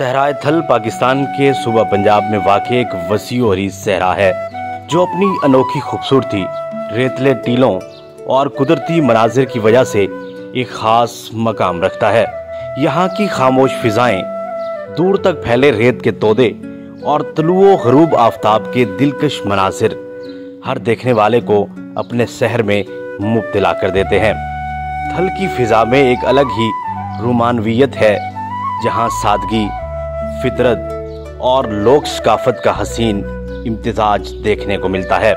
सहराए थल पाकिस्तान के सूबा पंजाब में वाक़ एक वसी और सहरा है जो अपनी अनोखी खूबसूरती, रेतले टीलों और कुदरती मनाजिर की वजह से एक ख़ास मकाम रखता है। यहाँ की खामोश फिजाएं, दूर तक फैले रेत के तोदे और तलुओ ग़रूब आफ्ताब के दिलकश मनाजिर हर देखने वाले को अपने शहर में मुब्तला कर देते हैं। थल की फिजा में एक अलग ही रोमानवियत है, जहाँ सादगी, फितरत और लोक सकाफत का हसीन इम्तिजाज देखने को मिलता है।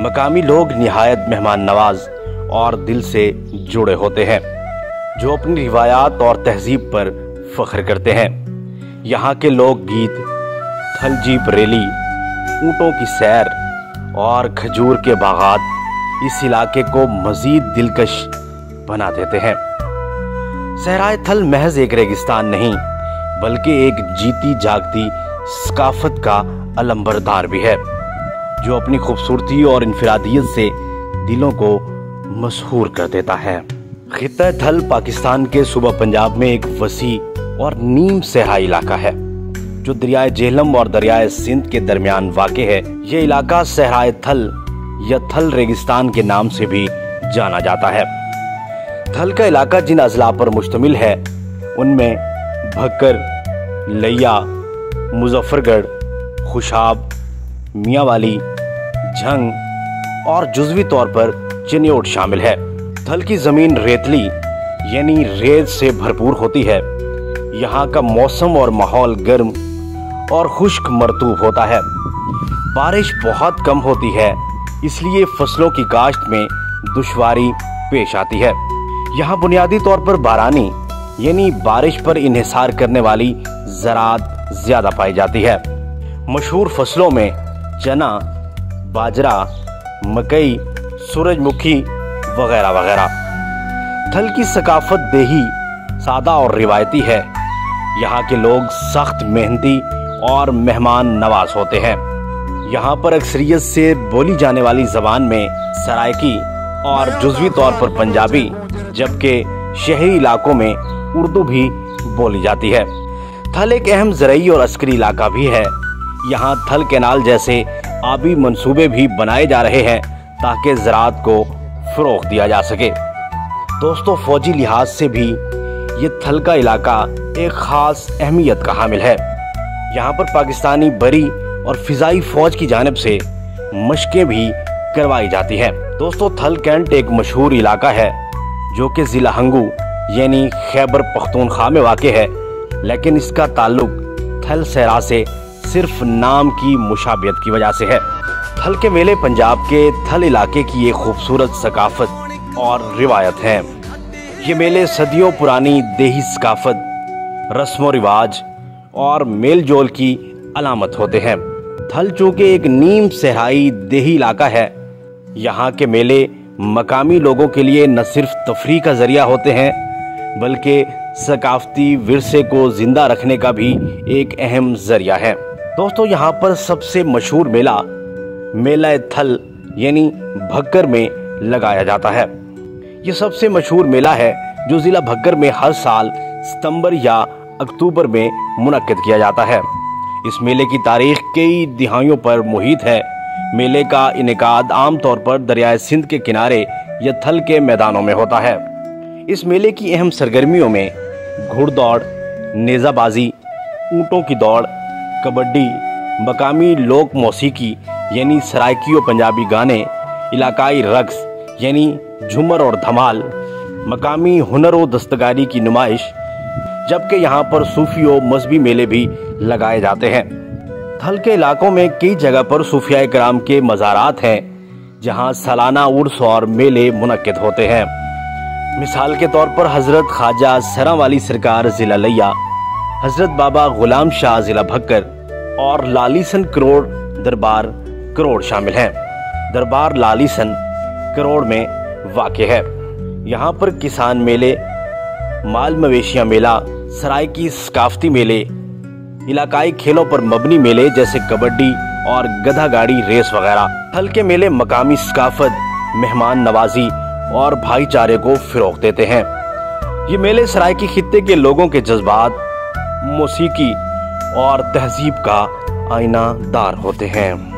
मकामी लोग निहायत मेहमान नवाज और दिल से जुड़े होते हैं, जो अपनी रिवायात और तहजीब पर फख्र करते हैं। यहाँ के लोक गीत, थल जीप रैली, ऊँटों की सैर और खजूर के बागात इस इलाके को मजीद दिलकश बना देते हैं। सहराए थल महज एक रेगिस्तान नहीं, बल्कि एक जीती जागती सकाफत का अलंबरदार भी है, जो अपनी खूबसूरती और इनफरादियत से दिलों को मशहूर कर देता है। खित्ता थल पाकिस्तान के सूबा पंजाब में एक वसी और नीम सहराई इलाका है, जो दरियाए झेलम और दरियाए सिंध के दरमियान वाक़ है। ये इलाका सहराए थल या थल रेगिस्तान के नाम से भी जाना जाता है। थल का इलाका जिन अजला पर मुश्तमिल है, उनमें भक्कर, लैया, मुजफ्फरगढ़, खुशाब, मियांवाली, झंग और जुज़वी तौर पर चिन्योट शामिल है। थल की ज़मीन रेतली यानी रेत से भरपूर होती है। यहाँ का मौसम और माहौल गर्म और खुश्क मरतूब होता है। बारिश बहुत कम होती है, इसलिए फसलों की काश्त में दुश्वारी पेश आती है। यहाँ बुनियादी तौर पर बारानी यानी बारिश पर इन्हिसार करने वाली ज़राअत ज़्यादा पाई जाती है। मशहूर फसलों में चना, बाजरा, मकई, सूरजमुखी वगैरह वगैरह। थल की सकाफत देही, सादा और रिवायती है। यहाँ के लोग सख्त मेहनती और मेहमान नवाज होते हैं। यहाँ पर अक्सरियत से बोली जाने वाली ज़बान में सराइकी और जुज़वी तौर पर पंजाबी, जबकि शहरी इलाकों में उर्दू भी बोली जाती है। थल एक अहम ज़रई और अस्करी इलाका भी है। यहाँ थल कैनाल जैसे आबी मंसूबे भी बनाए जा रहे हैं ताकि ज़राअत को फ़रोग़ दिया जा सके। दोस्तों, फ़ौजी लिहाज से भी ये थल का इलाका एक ख़ास अहमियत का हामिल है। यहाँ पर पाकिस्तानी बरी और फ़िज़ाई फ़ौज की जानिब से मशक़ें भी करवाई जाती हैं। दोस्तों, थल कैंट एक मशहूर इलाका है जो कि ज़िला हंगू यानी खैबर पख्तूनख्वा में वाक़ है, लेकिन इसका ताल्लुक थल सहरा से सिर्फ नाम की मुशाबियत की वजह से है। थल के मेले पंजाब के थल इलाके की एक खूबसूरत सकाफत और रिवायत हैं। ये मेले सदियों पुरानी देही सकाफत, रस्म व रिवाज और मेल जोल की अलामत होते हैं। थल चूँकि एक नीम सहराई देही इलाका है, यहाँ के मेले मकामी लोगों के लिए न सिर्फ तफरीह का जरिया होते हैं, बल्कि सकाफती विरसे को जिंदा रखने का भी एक अहम जरिया है। दोस्तों, यहाँ पर सबसे मशहूर मेला मेला थल यानी भक्कर में लगाया जाता है। ये सबसे मशहूर मेला है जो ज़िला भक्कर में हर साल सितंबर या अक्टूबर में मुनक्किद किया जाता है। इस मेले की तारीख कई दिहाइयों पर मुहित है। मेले का इनेकाद आम तौर पर दरियाए सिंध के किनारे या थल के मैदानों में होता है। इस मेले की अहम सरगर्मियों में घुड़दौड़, नेज़ाबाजी, ऊँटों की दौड़, कबड्डी, मकामी लोक मौसीकी यानी सराइकी पंजाबी गाने, इलाकाई रक्स यानी झूमर और धमाल, मकामी हुनर व दस्तकारी की नुमाइश, जबकि यहाँ पर सूफी व मजहबी मेले भी लगाए जाते हैं। थल के इलाकों में कई जगह पर सूफिया कराम के मज़ारात हैं, जहाँ सालाना उर्स और मेले मुनक्किद होते हैं। मिसाल के तौर पर हज़रत ख्वाजा सरा वाली सरकार ज़िला लैया, हज़रत बाबा गुलाम शाह ज़िला भक्कर और लालीसन करोड़ दरबार करोड़ शामिल हैं। दरबार लालीसन करोड़ में वाक़ है। यहाँ पर किसान मेले, माल मवेशियाँ मेला, सराय की सकाफती मेले, इलाकाई खेलों पर मबनी मेले जैसे कबड्डी और गधा गाड़ी रेस वगैरह। थल के मेले मकामी सकाफत, मेहमान नवाजी और भाईचारे को फ़रोग़ देते हैं। ये मेले सराइकी खित्ते के लोगों के जज्बात, मौसीकी और तहजीब का आईनादार होते हैं।